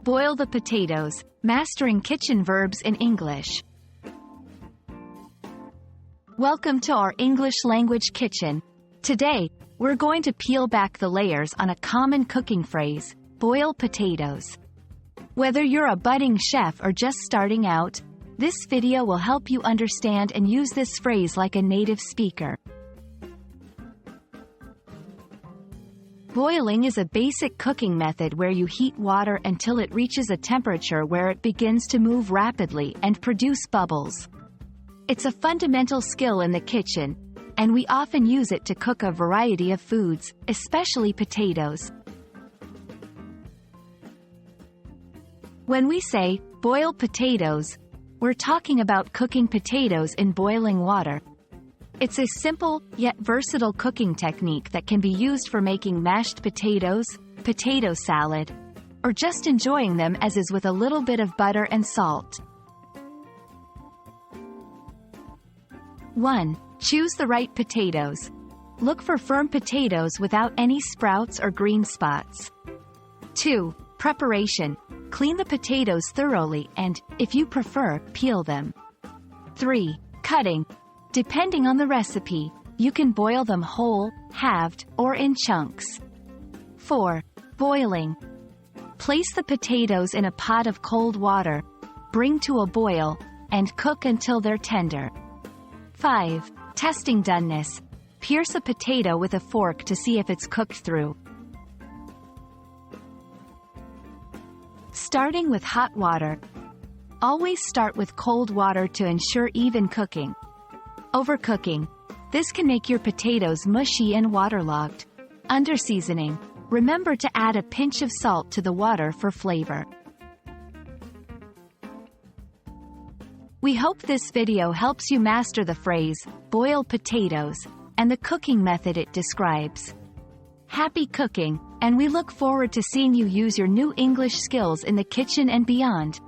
Boil the potatoes, mastering kitchen verbs in English. Welcome to our English language kitchen. Today, we're going to peel back the layers on a common cooking phrase, boil potatoes. Whether you're a budding chef or just starting out, this video will help you understand and use this phrase like a native speaker. Boiling is a basic cooking method where you heat water until it reaches a temperature where it begins to move rapidly and produce bubbles. It's a fundamental skill in the kitchen, and we often use it to cook a variety of foods, especially potatoes. When we say, boil potatoes, we're talking about cooking potatoes in boiling water. It's a simple, yet versatile cooking technique that can be used for making mashed potatoes, potato salad, or just enjoying them as is with a little bit of butter and salt. 1. Choose the right potatoes. Look for firm potatoes without any sprouts or green spots. 2. Preparation. Clean the potatoes thoroughly and, if you prefer, peel them. 3. Cutting. Depending on the recipe, you can boil them whole, halved, or in chunks. 4. Boiling. Place the potatoes in a pot of cold water, bring to a boil, and cook until they're tender. 5. Testing doneness. Pierce a potato with a fork to see if it's cooked through. Starting with hot water. Always start with cold water to ensure even cooking. Overcooking. This can make your potatoes mushy and waterlogged. Underseasoning. Remember to add a pinch of salt to the water for flavor. We hope this video helps you master the phrase, boil potatoes, and the cooking method it describes. Happy cooking, and we look forward to seeing you use your new English skills in the kitchen and beyond.